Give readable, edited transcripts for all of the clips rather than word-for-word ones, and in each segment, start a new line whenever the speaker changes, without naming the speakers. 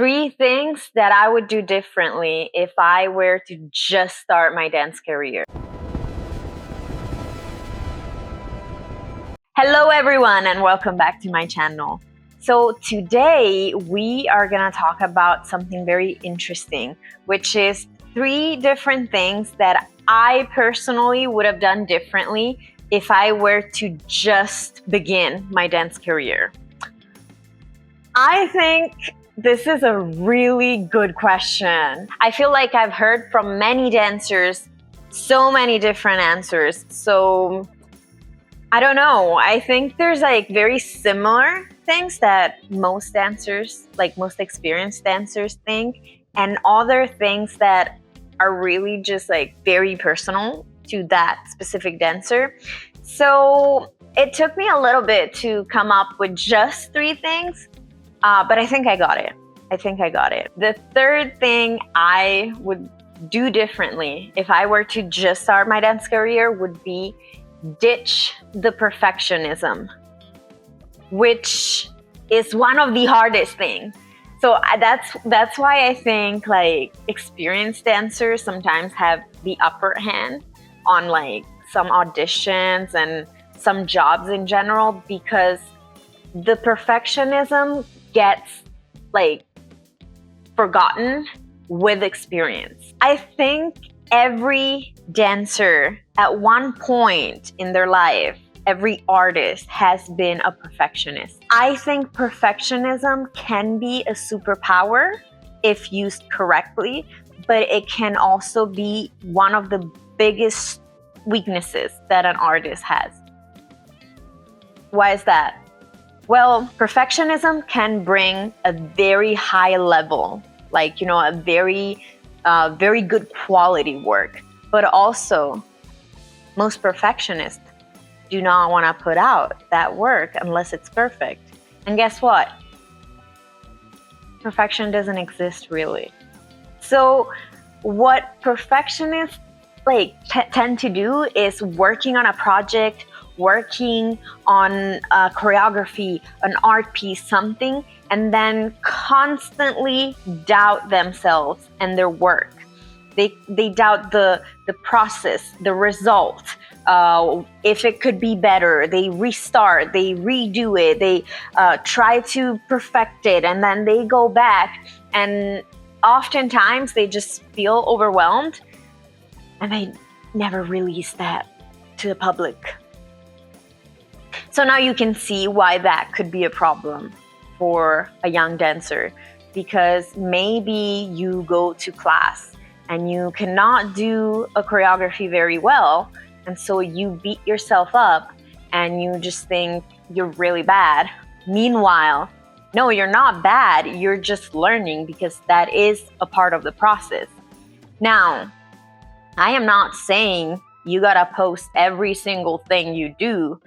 Three things that I would do differently if I were to just start my dance career. Hello everyone and welcome back to my channel. So today we are gonna talk about something very interesting, which is three different things that I personally would have done differently if I were to just begin my dance career. I think this is a really good question. I feel like I've heard from many dancers so many different answers. So I don't know. I think there's like very similar things that most dancers, like most experienced dancers think, and other things that are really just like very personal to that specific dancer. So it took me a little bit to come up with just three things. But I think I got it. The third thing I would do differently if I were to just start my dance career would be ditch the perfectionism, which is one of the hardest things. So that's why I think like experienced dancers sometimes have the upper hand on like some auditions and some jobs in general, because the perfectionism gets like forgotten with experience. I think every dancer at one point in their life, every artist has been a perfectionist. I think perfectionism can be a superpower if used correctly, but it can also be one of the biggest weaknesses that an artist has. Why is that? Well, perfectionism can bring a very high level, like, a very good quality work. But also, most perfectionists do not want to put out that work unless it's perfect. And guess what? Perfection doesn't exist really. So what perfectionists tend to do is working on a project, working on a choreography, an art piece, something, and then constantly doubt themselves and their work. They doubt the process, the result, if it could be better. They restart, they redo it, they try to perfect it, and then they go back, and oftentimes they just feel overwhelmed and they never release that to the public. So now you can see why that could be a problem for a young dancer, because maybe you go to class and you cannot do a choreography very well, and so you beat yourself up and you just think you're really bad. Meanwhile, no, you're not bad, you're just learning, because that is a part of the process. Now, I am not saying you gotta post every single thing you do,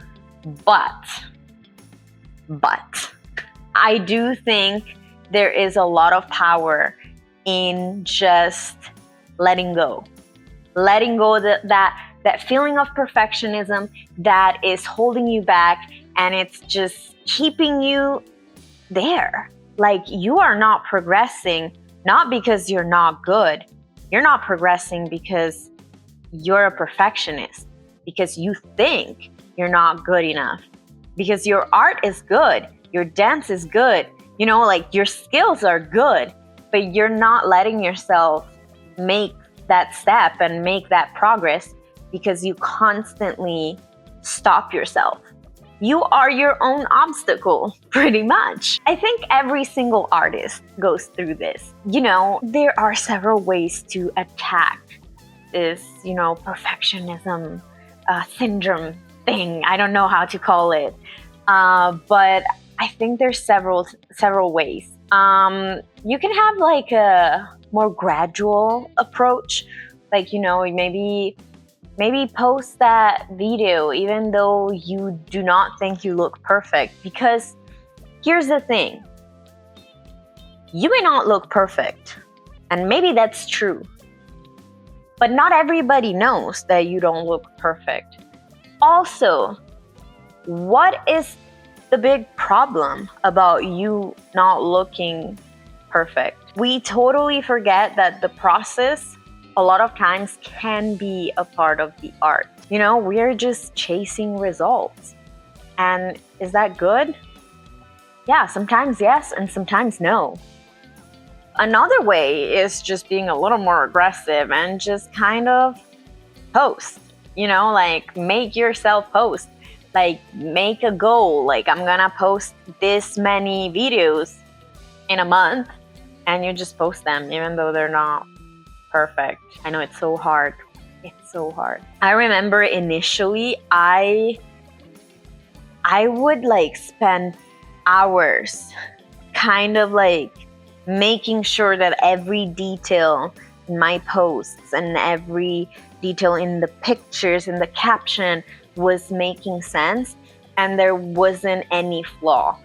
but I do think there is a lot of power in just letting go that feeling of perfectionism that is holding you back, and it's just keeping you there. Like, you are not progressing, not because you're not good. You're not progressing because you're a perfectionist, because you think you're not good enough, because your art is good, your dance is good, your skills are good, but you're not letting yourself make that step and make that progress because you constantly stop yourself. You are your own obstacle, pretty much. I think every single artist goes through this. There are several ways to attack this, perfectionism syndrome thing. I don't know how to call it, but I think there's several ways. You can have like a more gradual approach, like maybe post that video even though you do not think you look perfect, because here's the thing: you may not look perfect, and maybe that's true, but not everybody knows that you don't look perfect. Also, what is the big problem about you not looking perfect. We totally forget that the process a lot of times can be a part of the art. You know, we're just chasing results. And is that good? Yeah, sometimes yes, and sometimes no. Another way is just being a little more aggressive and just kind of post, you know, like make yourself post, like make a goal, like I'm gonna post this many videos in a month, and you just post them even though they're not perfect. I know it's so hard. It's so hard. I remember initially I would like spend hours kind of like making sure that every detail in my posts and every detail in the pictures and the caption was making sense and there wasn't any flaw.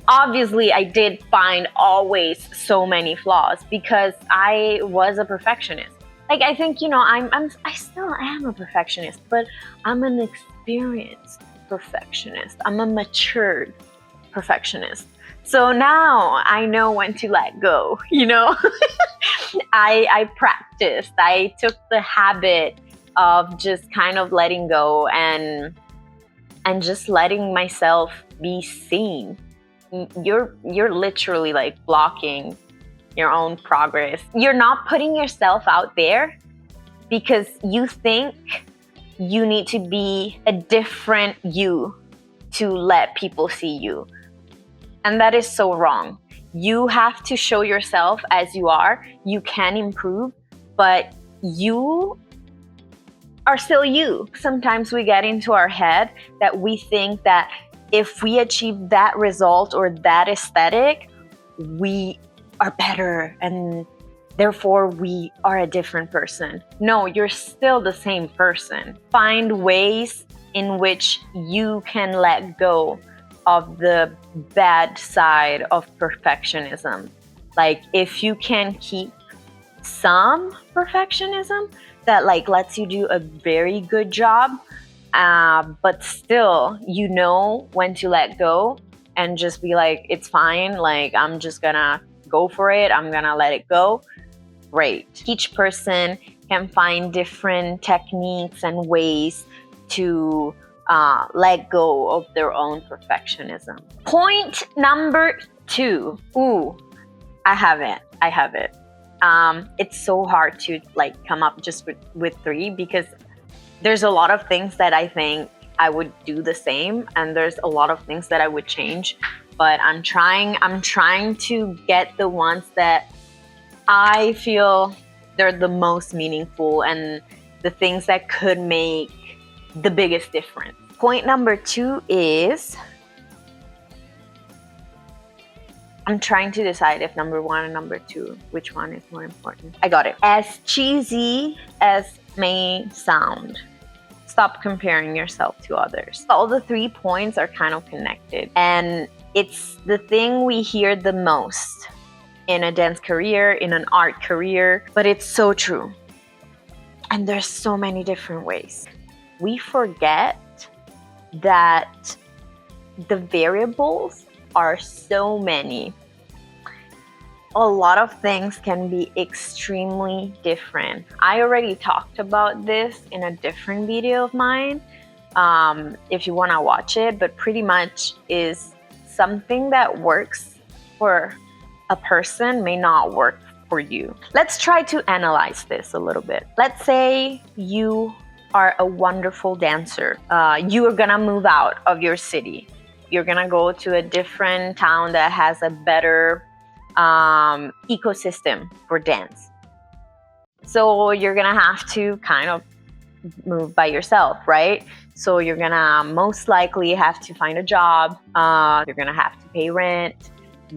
Obviously, I did find always so many flaws because I was a perfectionist. Like, I think, you know, I still am a perfectionist, but I'm an experienced perfectionist. I'm a matured perfectionist. So now I know when to let go, you know? I practiced. I took the habit of just kind of letting go and just letting myself be seen. You're literally like blocking your own progress. You're not putting yourself out there because you think you need to be a different you to let people see you. And that is so wrong. You have to show yourself as you are. You can improve, but you are still you. Sometimes we get into our head that we think that if we achieve that result or that aesthetic, we are better and therefore we are a different person. No, you're still the same person. Find ways in which you can let go of the bad side of perfectionism. Like if you can keep some perfectionism that like lets you do a very good job, but still you know when to let go and just be like, it's fine, like I'm just gonna go for it, I'm gonna let it go. Great. Each person can find different techniques and ways to let go of their own perfectionism. Point number 2. Ooh, I have it. It's so hard to like come up just with 3 because there's a lot of things that I think I would do the same, and there's a lot of things that I would change. But I'm trying to get the ones that I feel they're the most meaningful and the things that could make the biggest difference. Point number 2 is I'm trying to decide if number 1 and number 2, which one is more important. I got it. As cheesy as may sound, stop comparing yourself to others. All the 3 points are kind of connected, and it's the thing we hear the most in a dance career, in an art career, but it's so true. And there's so many different ways. We forget that the variables are so many. A lot of things can be extremely different. I already talked about this in a different video of mine, if you want to watch it, but pretty much is something that works for a person may not work for you. Let's try to analyze this a little bit. Let's say you are a wonderful dancer. You are gonna move out of your city. You're gonna go to a different town that has a better ecosystem for dance. So you're gonna have to kind of move by yourself, right? So you're gonna most likely have to find a job. You're gonna have to pay rent.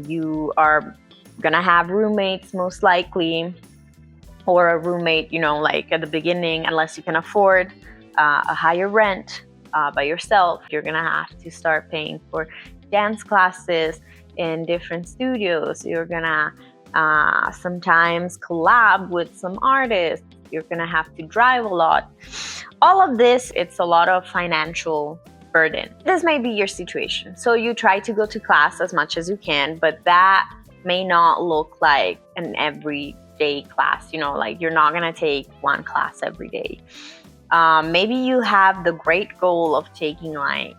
You are gonna have roommates most likely, or a roommate, you know, like at the beginning, unless you can afford a higher rent by yourself. You're gonna have to start paying for dance classes in different studios. You're gonna sometimes collab with some artists. You're gonna have to drive a lot. All of this, it's a lot of financial burden. This may be your situation. So you try to go to class as much as you can, but that may not look like an everyday class. Like you're not going to take one class every day. Maybe you have the great goal of taking like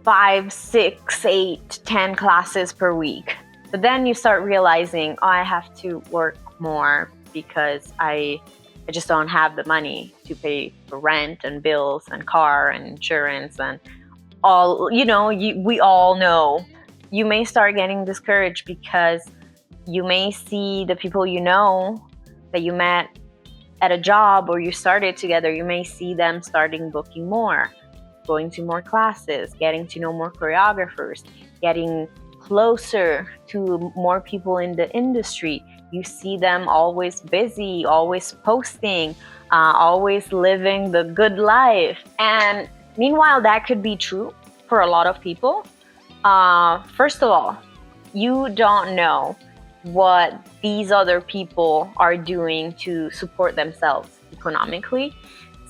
5, 6, 8, 10 classes per week. But then you start realizing, oh, I have to work more because I just don't have the money to pay for rent and bills and car and insurance and all. We all know. You may start getting discouraged because you may see the people that you met at a job or you started together, you may see them starting booking more, going to more classes, getting to know more choreographers, getting closer to more people in the industry. You see them always busy, always posting, always living the good life. And meanwhile, that could be true for a lot of people. First of all, you don't know what these other people are doing to support themselves economically.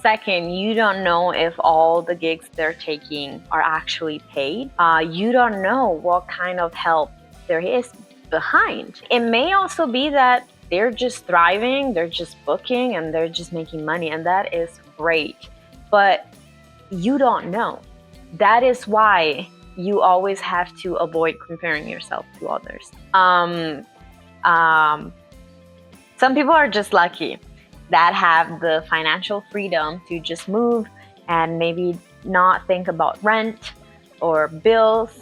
Second, you don't know if all the gigs they're taking are actually paid. You don't know what kind of help there is behind. It may also be that they're just thriving, they're just booking, and they're just making money, and that is great. But you don't know. That is why you always have to avoid comparing yourself to others. Some people are just lucky that have the financial freedom to just move and maybe not think about rent or bills,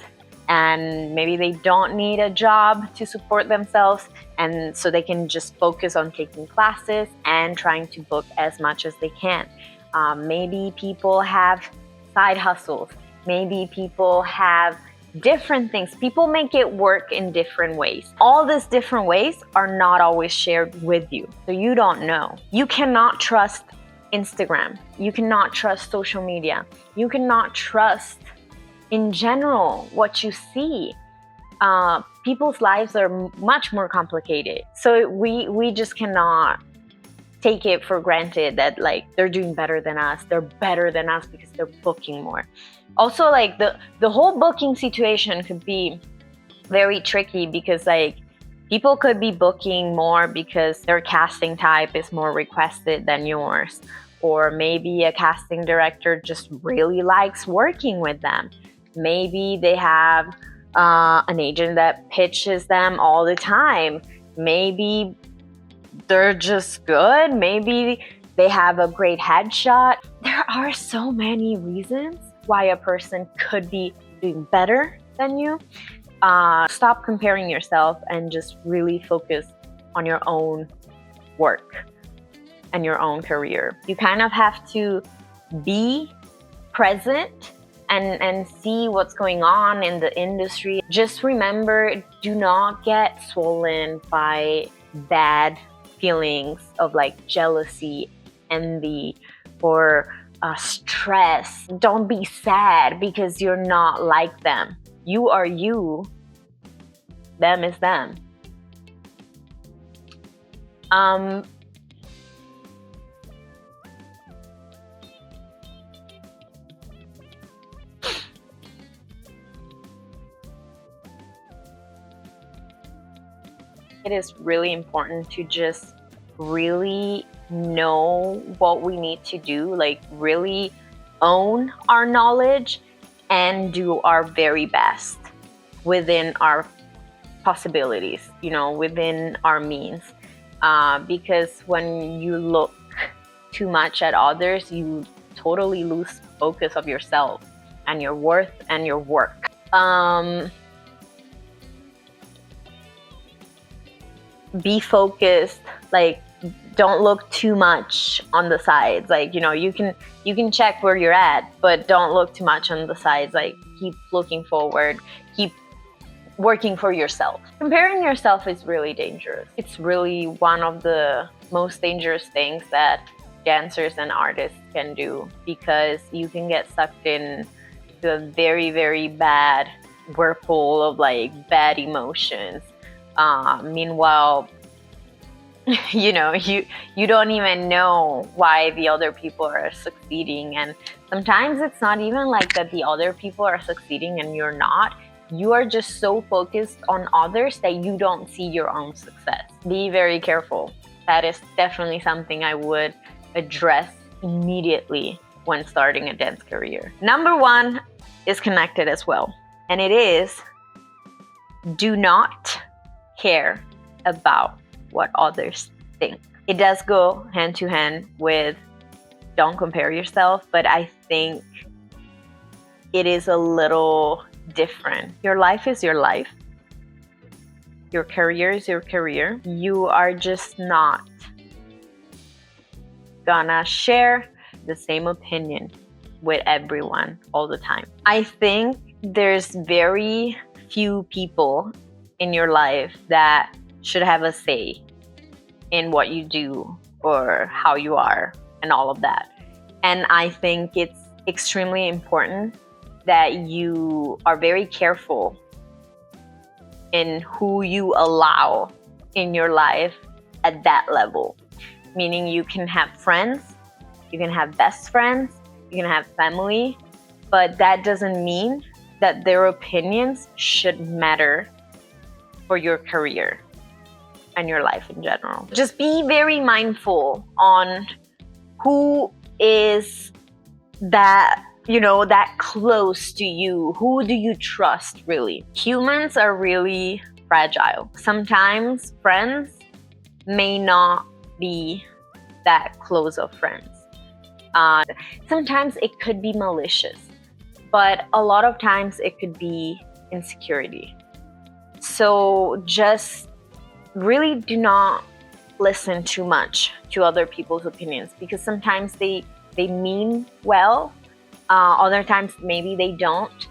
and maybe they don't need a job to support themselves, and so they can just focus on taking classes and trying to book as much as they can. Maybe people have side hustles. Maybe people have different things. People make it work in different ways. All these different ways are not always shared with you, so you don't know. You cannot trust Instagram. You cannot trust social media. You cannot trust in general what you see. People's lives are much more complicated, so we just cannot take it for granted that like they're doing better than us, they're better than us because they're booking more. Also, like the whole booking situation could be very tricky because like people could be booking more because their casting type is more requested than yours, or maybe a casting director just really likes working with them. Maybe they have an agent that pitches them all the time. Maybe they're just good. Maybe they have a great headshot. There are so many reasons why a person could be doing better than you. Stop comparing yourself and just really focus on your own work and your own career. You kind of have to be present and see what's going on in the industry. Just remember, do not get swollen by bad feelings of like jealousy, envy, or stress. Don't be sad because you're not like them. You are you. Them is them. It is really important to just really know what we need to do, like really own our knowledge and do our very best within our possibilities, within our means. Because when you look too much at others, you totally lose focus of yourself and your worth and your work. Be focused, like don't look too much on the sides. Like, you can check where you're at, but don't look too much on the sides. Like, keep looking forward, keep working for yourself. Comparing yourself is really dangerous. It's really one of the most dangerous things that dancers and artists can do, because you can get sucked in the very, very bad whirlpool of like bad emotions. Meanwhile, you don't even know why the other people are succeeding. And sometimes it's not even like that the other people are succeeding and you're not. You are just so focused on others that you don't see your own success. Be very careful. That is definitely something I would address immediately when starting a dance career. Number one is connected as well, and it is, do not care about what others think. It does go hand to hand with don't compare yourself, but I think it is a little different. Your life is your life. Your career is your career. You are just not gonna share the same opinion with everyone all the time. I think there's very few people in your life that should have a say in what you do or how you are and all of that. And I think it's extremely important that you are very careful in who you allow in your life at that level. Meaning you can have friends, you can have best friends, you can have family, but that doesn't mean that their opinions should matter for your career and your life in general. Just be very mindful on who is that, that close to you. Who do you trust, really? Humans are really fragile. Sometimes friends may not be that close of friends. Sometimes it could be malicious, but a lot of times it could be insecurity. So just really do not listen too much to other people's opinions, because sometimes they mean well, other times maybe they don't.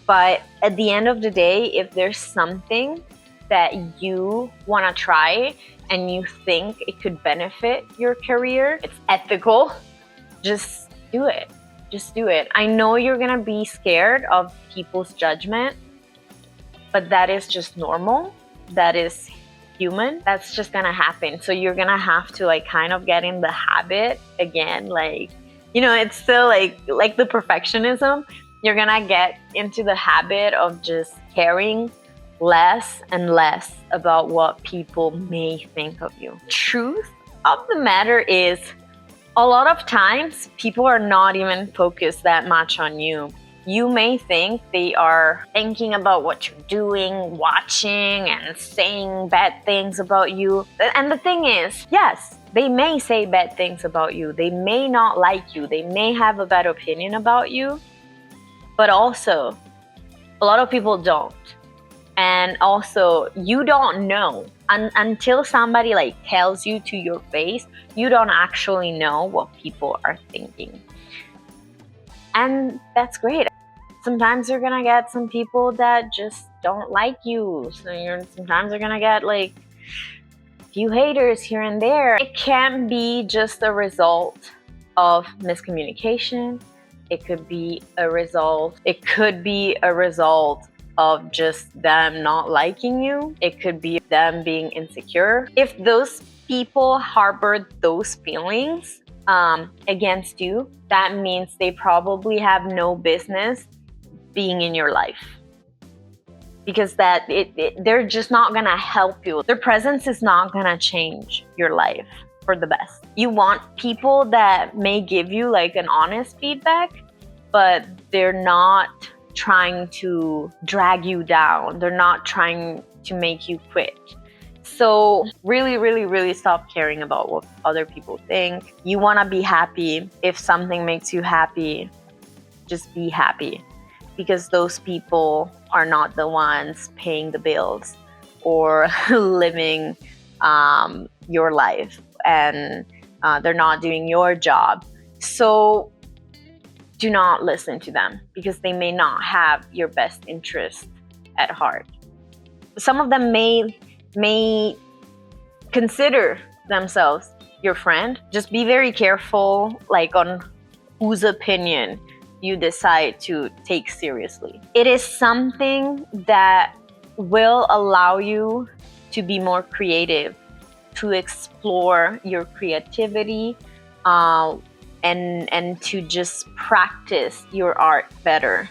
But at the end of the day, if there's something that you want to try and you think it could benefit your career, it's ethical, just do it. Just do it. I know you're gonna be scared of people's judgment, but that is just normal. That is human. That's just gonna happen. So you're gonna have to kind of get in the habit again. It's still like the perfectionism. You're gonna get into the habit of just caring less and less about what people may think of you. Truth of the matter is, a lot of times people are not even focused that much on you. You may think they are thinking about what you're doing, watching, and saying bad things about you. And the thing is, yes, they may say bad things about you. They may not like you. They may have a bad opinion about you. But also, a lot of people don't. And also, you don't know until somebody tells you to your face. You don't actually know what people are thinking. And that's great. Sometimes you're gonna get some people that just don't like you. Sometimes you're gonna get a few haters here and there. It can be just a result of miscommunication. It could be a result of just them not liking you. It could be them being insecure. If those people harbored those feelings against you, that means they probably have no business being in your life, because they're just not gonna help you. Their presence is not gonna change your life for the best. You want people that may give you an honest feedback, but they're not trying to drag you down. They're not trying to make you quit. So really, really, really stop caring about what other people think. You want to be happy. If something makes you happy, just be happy, because those people are not the ones paying the bills or living your life, and they're not doing your job. So do not listen to them, because they may not have your best interest at heart. Some of them may consider themselves your friend. Just be very careful on whose opinion you decide to take seriously. It is something that will allow you to be more creative, to explore your creativity, and to just practice your art better,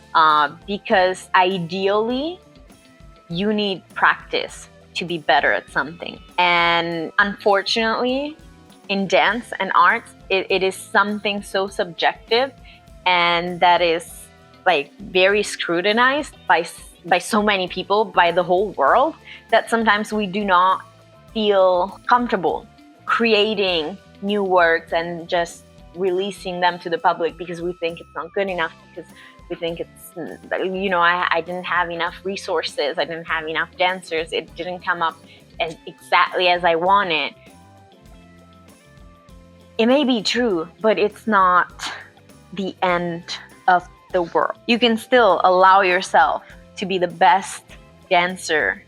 because ideally you need practice to be better at something. And unfortunately, in dance and arts, it is something so subjective, and that is like very scrutinized by so many people, by the whole world, that sometimes we do not feel comfortable creating new works and just releasing them to the public, because we think it's not good enough, because we think it's, I didn't have enough resources, I didn't have enough dancers, it didn't come up as exactly as I wanted. It may be true, but it's not the end of the world. You can still allow yourself to be the best dancer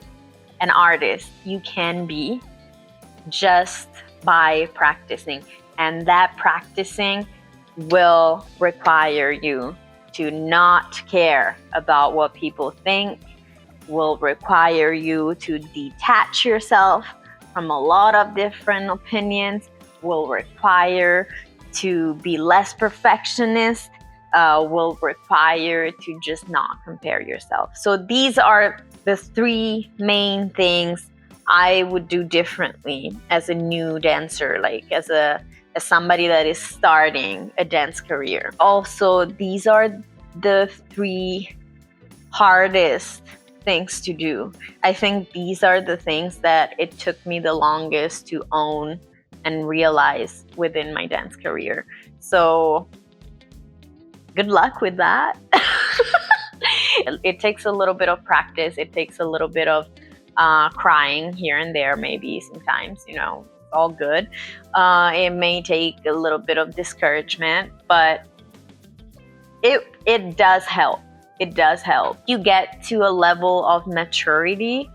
and artist you can be, just by practicing. And that practicing will require you to not care about what people think, will require you to detach yourself from a lot of different opinions, will require to be less perfectionist, will require to just not compare yourself. So these are the three main things I would do differently as a new dancer, like as somebody that is starting a dance career. Also, these are the three hardest things to do. I think these are the things that it took me the longest to own and realize within my dance career. So good luck with that. It takes a little bit of practice. It takes a little bit of crying here and there, maybe sometimes, all good. It may take a little bit of discouragement, but it does help. It does help. You get to a level of maturity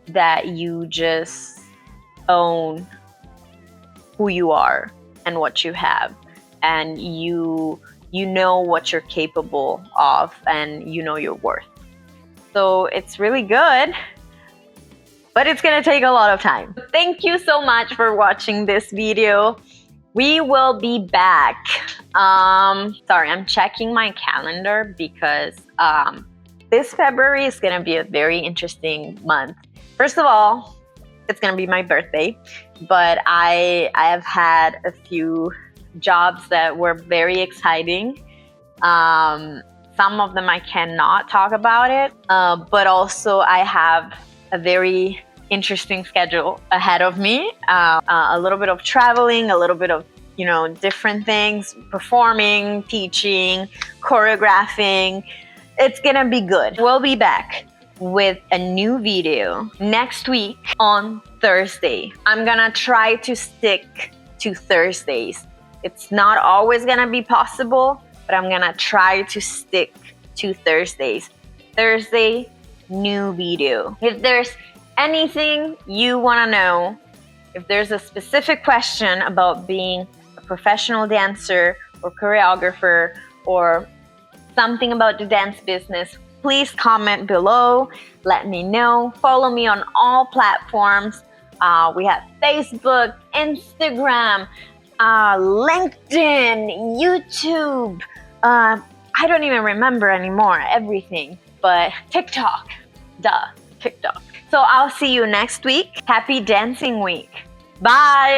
that you just own who you are and what you have, and you know what you're capable of, and you know your worth. So it's really good, but it's gonna take a lot of time. Thank you so much for watching this video. We will be back. Sorry, I'm checking my calendar because this February is gonna be a very interesting month. First of all, it's gonna be my birthday, but I have had a few jobs that were very exciting. Some of them I cannot talk about it, but also I have a very interesting schedule ahead of me. A little bit of traveling, a little bit of different things, performing, teaching, choreographing. It's gonna be good. We'll be back with a new video next week on Thursday. I'm gonna try to stick to Thursdays. It's not always gonna be possible, but I'm gonna try to stick to Thursdays. Thursday, new video. If there's anything you wanna know, if there's a specific question about being a professional dancer or choreographer or something about the dance business, please comment below, let me know. Follow me on all platforms. We have Facebook, Instagram, LinkedIn, YouTube. I don't even remember anymore everything, but TikTok, TikTok. So I'll see you next week. Happy dancing week. Bye.